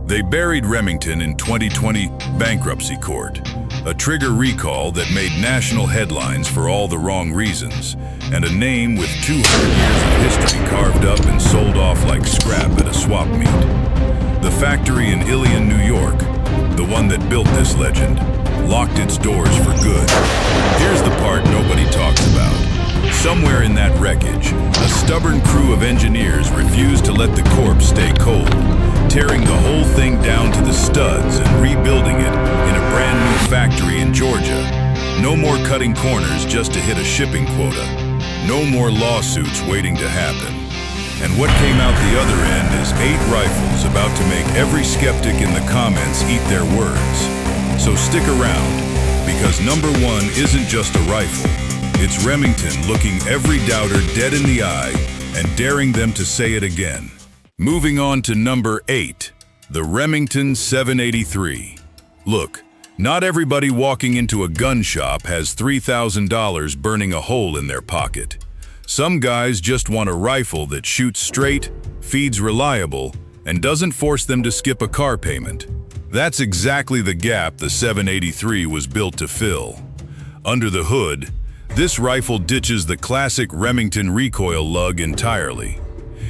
They buried Remington in 2020 bankruptcy court, a trigger recall that made national headlines for all the wrong reasons, and a name with 200 years of history carved up and sold off like scrap at a swap meet. The factory in Ilion, New York, the one that built this legend, locked its doors for good. Here's the part nobody talks about. Somewhere in that wreckage, a stubborn crew of engineers refused to let the corpse stay cold, tearing the whole thing down to the studs and rebuilding it in a brand new factory in Georgia. No more cutting corners just to hit a shipping quota. No more lawsuits waiting to happen. And what came out the other end is 8 rifles about to make every skeptic in the comments eat their words. So stick around, because number 1 isn't just a rifle. It's Remington looking every doubter dead in the eye and daring them to say it again. Moving on to number 8, the Remington 783. Look, not everybody walking into a gun shop has $3,000 burning a hole in their pocket. Some guys just want a rifle that shoots straight, feeds reliable, and doesn't force them to skip a car payment. That's exactly the gap the 783 was built to fill. Under the hood, this rifle ditches the classic Remington recoil lug entirely.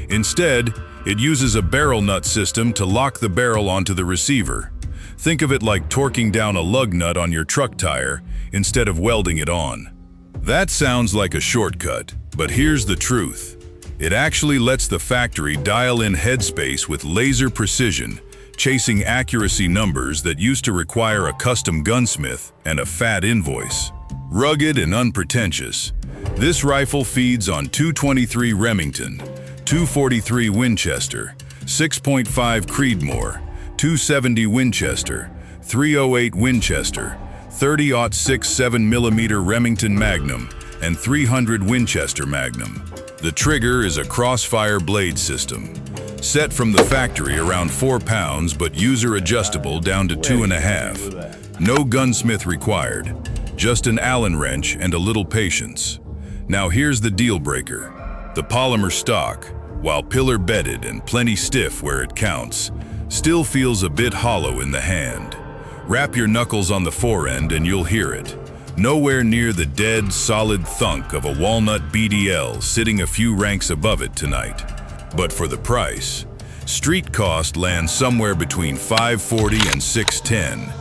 Instead, it uses a barrel nut system to lock the barrel onto the receiver. Think of it like torquing down a lug nut on your truck tire instead of welding it on. That sounds like a shortcut, but here's the truth. It actually lets the factory dial in headspace with laser precision, chasing accuracy numbers that used to require a custom gunsmith and a fat invoice. Rugged and unpretentious, this rifle feeds on 223 Remington, 243 Winchester, 6.5 Creedmoor, 270 Winchester, 308 Winchester, 30-06 7mm Remington Magnum, and 300 Winchester Magnum. The trigger is a crossfire blade system, set from the factory around 4 pounds but user adjustable down to 2.5. No gunsmith required, just an Allen wrench and a little patience. Now here's the deal breaker. The polymer stock, while pillar bedded and plenty stiff where it counts, still feels a bit hollow in the hand. Wrap your knuckles on the forend and you'll hear it. Nowhere near the dead, solid thunk of a Walnut BDL sitting a few ranks above it tonight. But for the price, street cost lands somewhere between $540 and $610.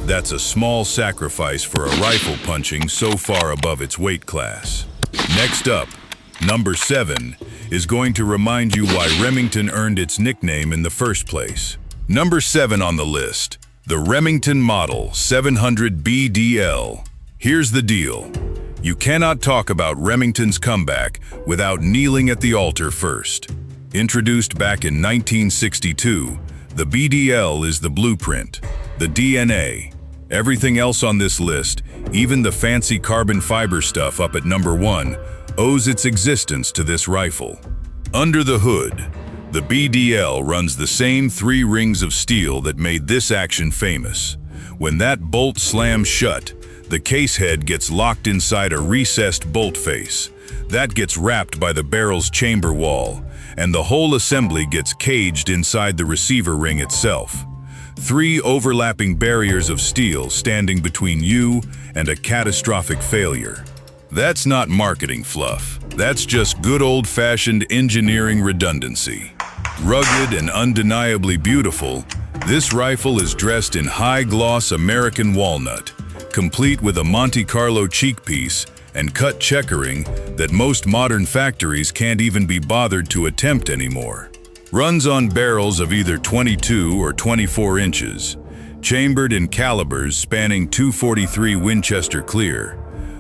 That's a small sacrifice for a rifle punching so far above its weight class. Next up, number 7 is going to remind you why Remington earned its nickname in the first place. Number 7 on the list, the Remington Model 700 BDL. Here's the deal. You cannot talk about Remington's comeback without kneeling at the altar first. Introduced back in 1962, the BDL is the blueprint, the DNA. Everything else on this list, even the fancy carbon fiber stuff up at number 1, owes its existence to this rifle. Under the hood, the BDL runs the same 3 rings of steel that made this action famous. When that bolt slams shut, the case head gets locked inside a recessed bolt face. That gets wrapped by the barrel's chamber wall, and the whole assembly gets caged inside the receiver ring itself. 3 overlapping barriers of steel standing between you and a catastrophic failure. That's not marketing fluff. That's just good old-fashioned engineering redundancy. Rugged and undeniably beautiful, this rifle is dressed in high-gloss American walnut, complete with a Monte Carlo cheek piece and cut checkering that most modern factories can't even be bothered to attempt anymore. Runs on barrels of either 22 or 24 inches, chambered in calibers spanning 243 Winchester Clear,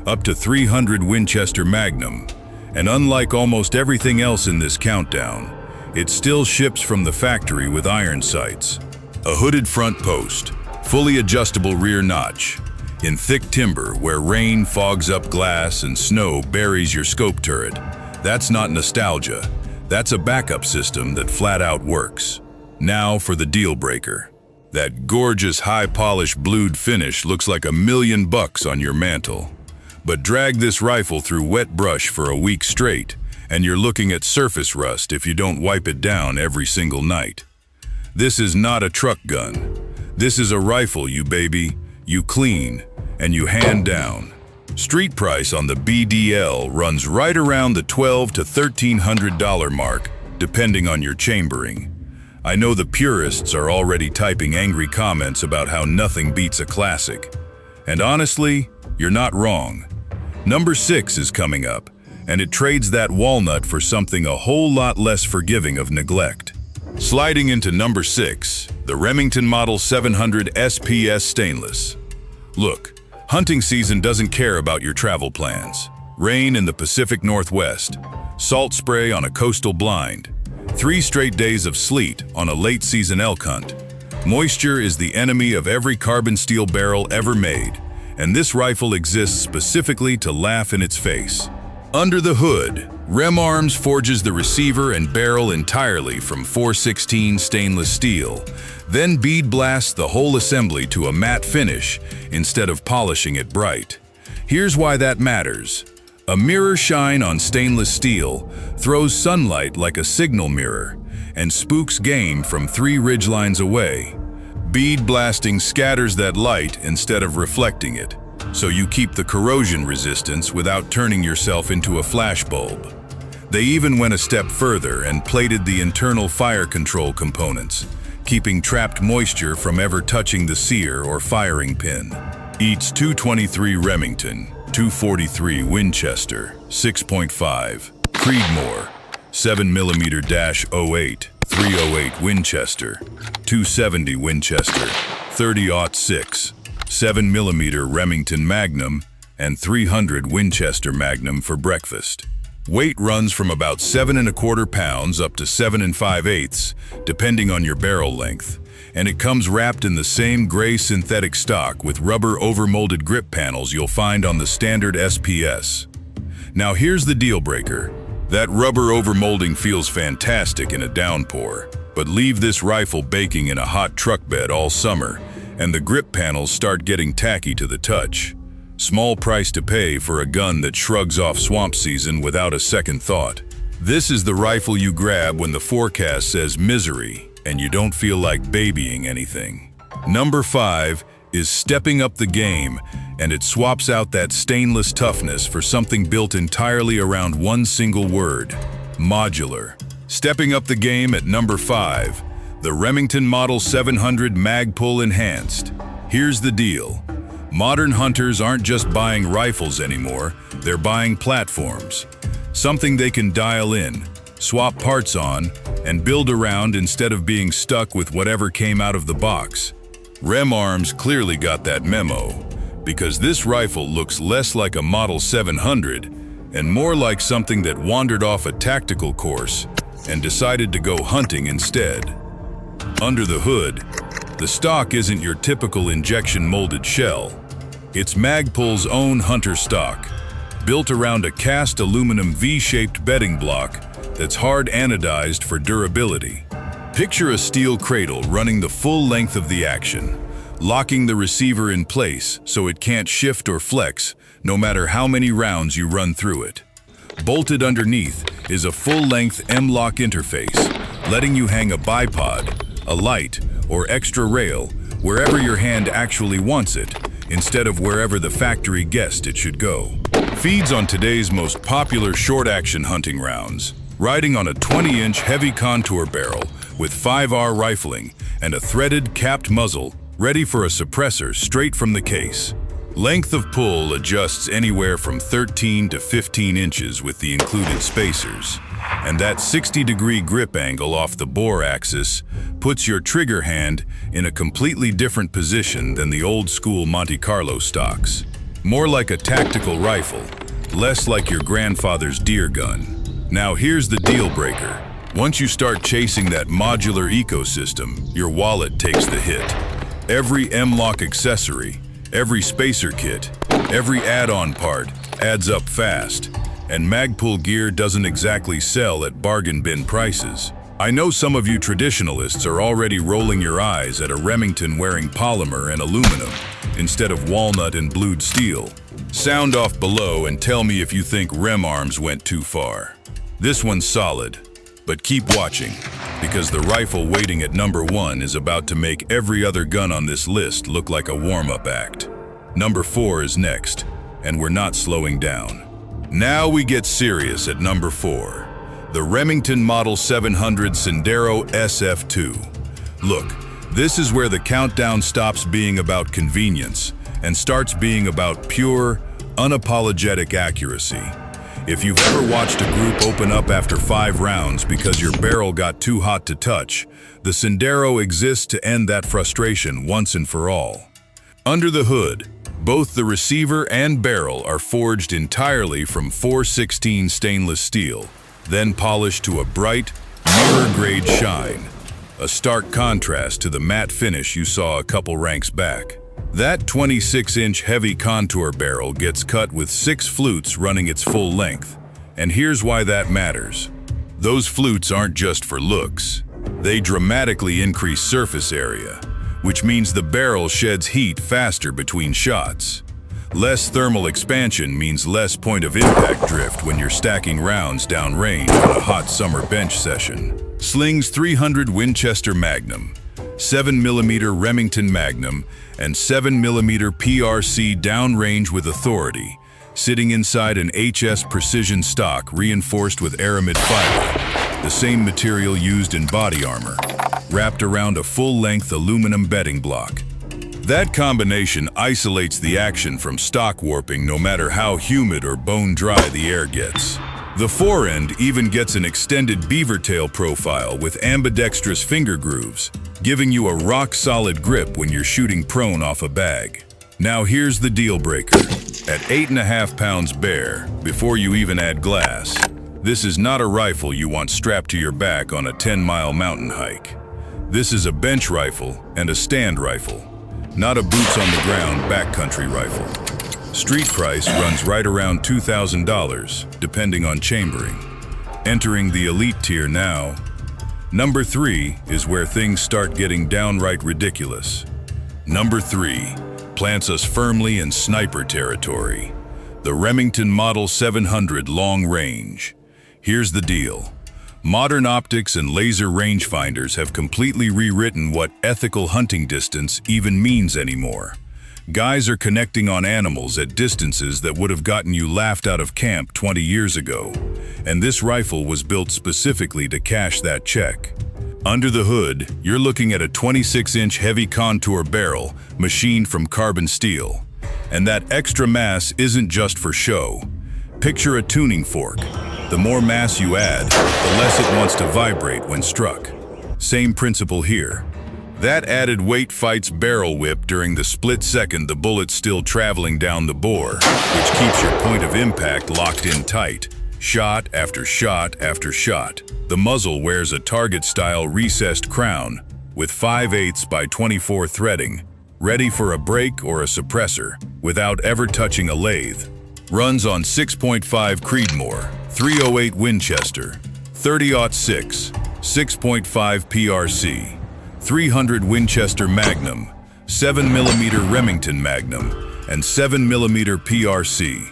up to 300 Winchester Magnum, and unlike almost everything else in this countdown, it still ships from the factory with iron sights. A hooded front post, fully adjustable rear notch, in thick timber where rain fogs up glass and snow buries your scope turret. That's not nostalgia. That's a backup system that flat out works. Now for the deal breaker. That gorgeous high-polished blued finish looks like $1 million on your mantle. But drag this rifle through wet brush for a week straight, and you're looking at surface rust if you don't wipe it down every single night. This is not a truck gun. This is a rifle, you baby. You clean, and you hand down. Street price on the BDL runs right around the $1,200 to $1,300 mark, depending on your chambering. I know the purists are already typing angry comments about how nothing beats a classic. And honestly, you're not wrong. Number 6 is coming up, and it trades that Walnut for something a whole lot less forgiving of neglect. Sliding into number 6, the Remington Model 700 SPS Stainless. Look, hunting season doesn't care about your travel plans. Rain in the Pacific Northwest, salt spray on a coastal blind, 3 straight days of sleet on a late-season elk hunt. Moisture is the enemy of every carbon steel barrel ever made, and this rifle exists specifically to laugh in its face. Under the hood, RemArms forges the receiver and barrel entirely from 416 stainless steel, then bead blasts the whole assembly to a matte finish instead of polishing it bright. Here's why that matters. A mirror shine on stainless steel throws sunlight like a signal mirror and spooks game from 3 ridgelines away. Bead blasting scatters that light instead of reflecting it, so you keep the corrosion resistance without turning yourself into a flashbulb. They even went a step further and plated the internal fire control components, keeping trapped moisture from ever touching the sear or firing pin. Eats .223 Remington, .243 Winchester, 6.5 Creedmoor, 7mm-08, 308 Winchester, .270 Winchester, 30-06, 7mm Remington Magnum, and 300 Winchester Magnum for breakfast. Weight runs from about 7¼ pounds up to 7 5/8, depending on your barrel length, and it comes wrapped in the same gray synthetic stock with rubber overmolded grip panels you'll find on the standard SPS. Now here's the deal breaker. That rubber overmolding feels fantastic in a downpour, but leave this rifle baking in a hot truck bed all summer, and the grip panels start getting tacky to the touch. Small price to pay for a gun that shrugs off swamp season without a second thought. This is the rifle you grab when the forecast says misery and you don't feel like babying anything. Number 5 is stepping up the game, and it swaps out that stainless toughness for something built entirely around one single word: modular. Stepping up the game at number 5, the Remington Model 700 Magpul Enhanced. Here's the deal. Modern hunters aren't just buying rifles anymore, they're buying platforms. Something they can dial in, swap parts on, and build around instead of being stuck with whatever came out of the box. RemArms clearly got that memo, because this rifle looks less like a Model 700 and more like something that wandered off a tactical course and decided to go hunting instead. Under the hood, the stock isn't your typical injection molded shell. It's Magpul's own hunter stock, built around a cast aluminum V-shaped bedding block that's hard anodized for durability. Picture a steel cradle running the full length of the action, locking the receiver in place so it can't shift or flex no matter how many rounds you run through it. Bolted underneath is a full-length M-lock interface, letting you hang a bipod, a light, or extra rail wherever your hand actually wants it, instead of wherever the factory guessed it should go. Feeds on today's most popular short-action hunting rounds, riding on a 20-inch heavy contour barrel with 5R rifling and a threaded, capped muzzle ready for a suppressor straight from the case. Length of pull adjusts anywhere from 13 to 15 inches with the included spacers, and that 60-degree grip angle off the bore axis puts your trigger hand in a completely different position than the old-school Monte Carlo stocks. More like a tactical rifle, less like your grandfather's deer gun. Now here's the deal breaker. Once you start chasing that modular ecosystem, your wallet takes the hit. Every M-lock accessory, every spacer kit, every add-on part adds up fast, and Magpul gear doesn't exactly sell at bargain bin prices. I know some of you traditionalists are already rolling your eyes at a Remington wearing polymer and aluminum instead of walnut and blued steel. Sound off below and tell me if you think RemArms went too far. This one's solid, But keep watching, because the rifle waiting at number 1 is about to make every other gun on this list look like a warm-up act. Number 4 is next, and we're not slowing down. Now we get serious at number 4, the Remington Model 700 Sendero SF2. Look, this is where the countdown stops being about convenience and starts being about pure, unapologetic accuracy. If you've ever watched a group open up after 5 rounds because your barrel got too hot to touch, the Sendero exists to end that frustration once and for all. Under the hood, both the receiver and barrel are forged entirely from 416 stainless steel, then polished to a bright, mirror-grade shine, a stark contrast to the matte finish you saw a couple ranks back. That 26-inch heavy contour barrel gets cut with 6 flutes running its full length, and here's why that matters. Those flutes aren't just for looks. They dramatically increase surface area, which means the barrel sheds heat faster between shots. Less thermal expansion means less point of impact drift when you're stacking rounds downrange on a hot summer bench session. Slings 300 Winchester Magnum, 7mm Remington Magnum, and 7mm PRC downrange with authority, sitting inside an HS Precision stock reinforced with aramid fiber, the same material used in body armor, wrapped around a full-length aluminum bedding block. That combination isolates the action from stock warping no matter how humid or bone-dry the air gets. The forend even gets an extended beaver tail profile with ambidextrous finger grooves, giving you a rock-solid grip when you're shooting prone off a bag. Now here's the deal breaker. At 8.5 pounds bare, before you even add glass, this is not a rifle you want strapped to your back on a 10-mile mountain hike. This is a bench rifle and a stand rifle, not a boots-on-the-ground backcountry rifle. Street price runs right around $2,000, depending on chambering. Entering the elite tier now. Number 3 is where things start getting downright ridiculous. Number 3 plants us firmly in sniper territory. The Remington Model 700 Long Range. Here's the deal. Modern optics and laser rangefinders have completely rewritten what ethical hunting distance even means anymore. Guys are connecting on animals at distances that would have gotten you laughed out of camp 20 years ago, and this rifle was built specifically to cash that check. Under the hood, you're looking at a 26-inch heavy contour barrel machined from carbon steel, and that extra mass isn't just for show. Picture a tuning fork. The more mass you add, the less it wants to vibrate when struck. Same principle here. That added weight fights barrel whip during the split second the bullet's still traveling down the bore, which keeps your point of impact locked in tight. Shot after shot after shot. The muzzle wears a target-style recessed crown with 5/8 by 24 threading, ready for a break or a suppressor without ever touching a lathe. Runs on 6.5 Creedmoor, 308 Winchester, 30-06, 6.5 PRC, 300 Winchester Magnum, 7mm Remington Magnum, and 7mm PRC,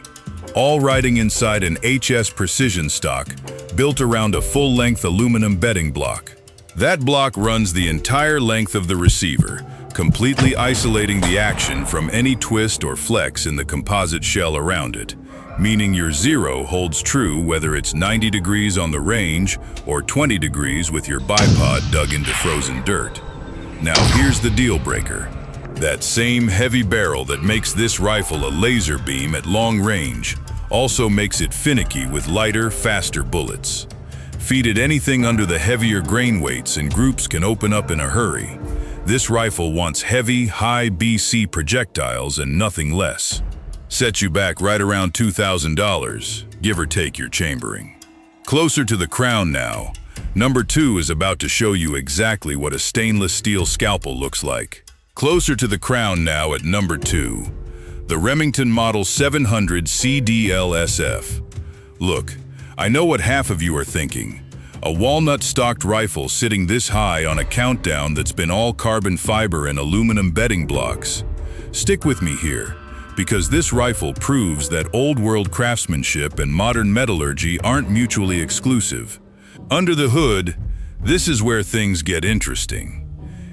all riding inside an HS Precision stock built around a full-length aluminum bedding block. That block runs the entire length of the receiver, completely isolating the action from any twist or flex in the composite shell around it, meaning your zero holds true whether it's 90 degrees on the range or 20 degrees with your bipod dug into frozen dirt. Now here's the deal breaker. That same heavy barrel that makes this rifle a laser beam at long range also makes it finicky with lighter, faster bullets. Feed it anything under the heavier grain weights and groups can open up in a hurry. This rifle wants heavy, high BC projectiles and nothing less. Sets you back right around $2,000, give or take your chambering. Closer to the crown now, number 2 is about to show you exactly what a stainless steel scalpel looks like. Closer to the crown now at number 2, the Remington Model 700 CDL-SF. Look, I know what half of you are thinking. A walnut-stocked rifle sitting this high on a countdown that's been all carbon fiber and aluminum bedding blocks. Stick with me here, because this rifle proves that old-world craftsmanship and modern metallurgy aren't mutually exclusive. Under the hood, this is where things get interesting.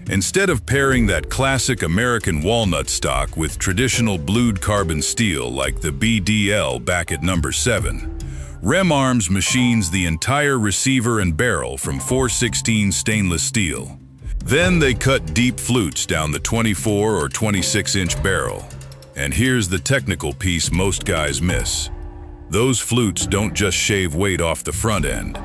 Instead of pairing that classic American walnut stock with traditional blued carbon steel like the BDL back at number 7, RemArms machines the entire receiver and barrel from 416 stainless steel. Then they cut deep flutes down the 24 or 26-inch barrel. And here's the technical piece most guys miss. Those flutes don't just shave weight off the front end.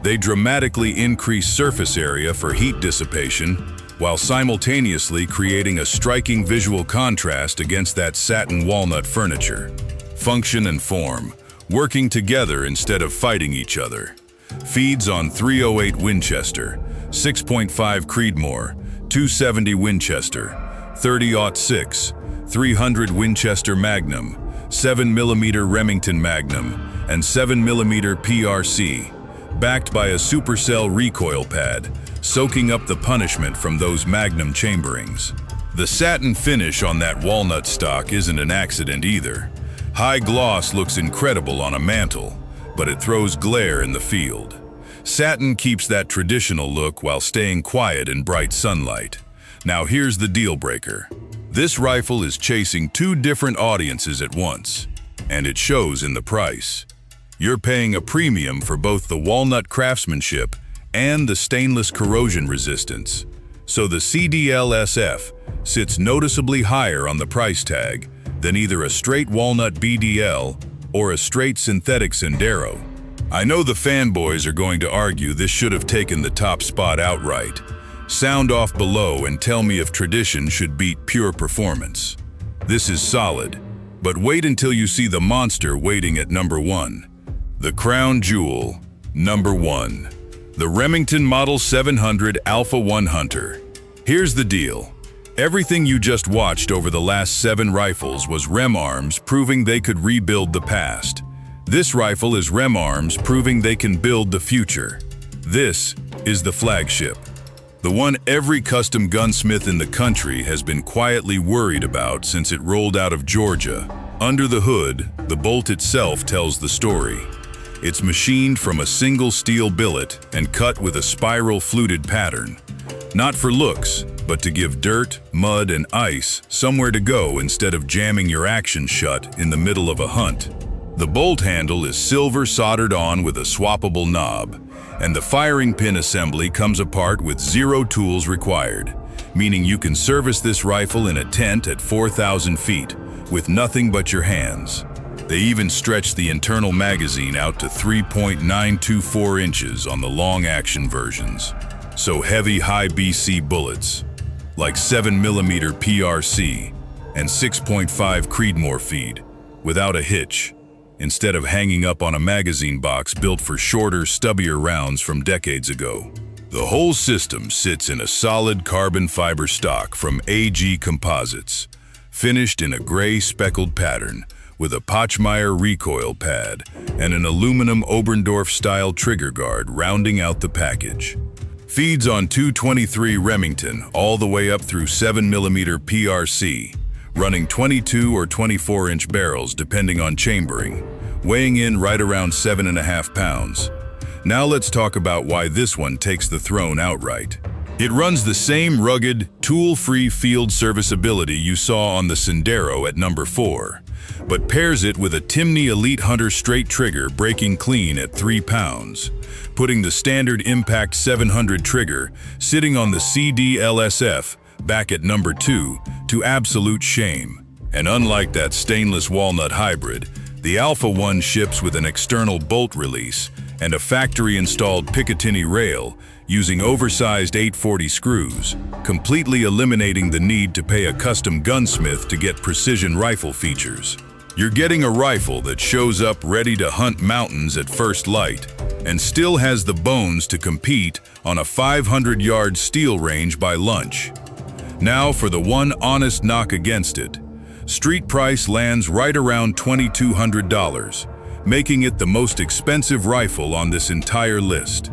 They dramatically increase surface area for heat dissipation, while simultaneously creating a striking visual contrast against that satin walnut furniture. Function and form, working together instead of fighting each other. Feeds on 308 Winchester, 6.5 Creedmoor, 270 Winchester, 30-06, 300 Winchester Magnum, 7mm Remington Magnum, and 7mm PRC, backed by a supercell recoil pad, soaking up the punishment from those Magnum chamberings. The satin finish on that walnut stock isn't an accident either. High gloss looks incredible on a mantle, but it throws glare in the field. Satin keeps that traditional look while staying quiet in bright sunlight. Now here's the deal breaker. This rifle is chasing two different audiences at once, and it shows in the price. You're paying a premium for both the walnut craftsmanship and the stainless corrosion resistance. So the CDL-SF sits noticeably higher on the price tag than either a straight walnut BDL or a straight synthetic Sendero. I know the fanboys are going to argue this should have taken the top spot outright. Sound off below and tell me if tradition should beat pure performance. This is solid, but wait until you see the monster waiting at number 1. The crown jewel, number 1. The Remington Model 700 Alpha 1 Hunter. Here's the deal. Everything you just watched over the last 7 rifles was RemArms proving they could rebuild the past. This rifle is RemArms proving they can build the future. This is the flagship. The one every custom gunsmith in the country has been quietly worried about since it rolled out of Georgia. Under the hood, the bolt itself tells the story. It's machined from a single steel billet and cut with a spiral fluted pattern. Not for looks, but to give dirt, mud, and ice somewhere to go instead of jamming your action shut in the middle of a hunt. The bolt handle is silver soldered on with a swappable knob, and the firing pin assembly comes apart with 0 tools required, meaning you can service this rifle in a tent at 4,000 feet with nothing but your hands. They even stretched the internal magazine out to 3.924 inches on the long-action versions. So heavy high BC bullets, like 7mm PRC and 6.5 Creedmoor feed, without a hitch, instead of hanging up on a magazine box built for shorter, stubbier rounds from decades ago. The whole system sits in a solid carbon fiber stock from AG Composites, finished in a gray speckled pattern, with a Pochmeyer recoil pad and an aluminum Oberndorf-style trigger guard rounding out the package. Feeds on 223 Remington all the way up through 7mm PRC, running 22 or 24-inch barrels depending on chambering, weighing in right around 7.5 pounds. Now let's talk about why this one takes the throne outright. It runs the same rugged, tool-free field serviceability you saw on the Sendero at number 4, but pairs it with a Timney Elite Hunter straight trigger breaking clean at 3 pounds, putting the standard Impact 700 trigger sitting on the CDL-SF back at number 2 to absolute shame. And unlike that stainless walnut hybrid, the Alpha 1 ships with an external bolt release and a factory-installed Picatinny rail using oversized 840 screws, completely eliminating the need to pay a custom gunsmith to get precision rifle features. You're getting a rifle that shows up ready to hunt mountains at first light and still has the bones to compete on a 500-yard steel range by lunch. Now for the one honest knock against it. Street price lands right around $2,200, making it the most expensive rifle on this entire list.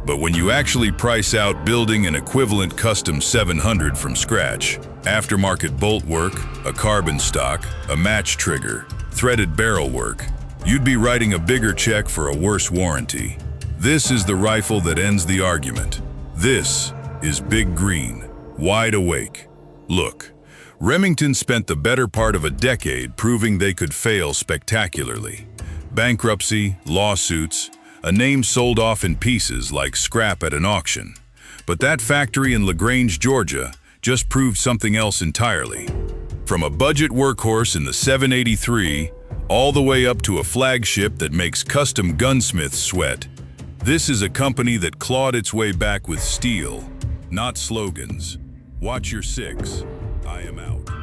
But when you actually price out building an equivalent custom 700 from scratch, aftermarket bolt work, a carbon stock, a match trigger, threaded barrel work, you'd be writing a bigger check for a worse warranty. This is the rifle that ends the argument. This is Big Green, wide awake. Look, Remington spent the better part of a decade proving they could fail spectacularly. Bankruptcy, lawsuits, a name sold off in pieces like scrap at an auction. But that factory in LaGrange, Georgia, just proved something else entirely. From a budget workhorse in the 783, all the way up to a flagship that makes custom gunsmiths sweat, this is a company that clawed its way back with steel, not slogans. Watch your six. I am out.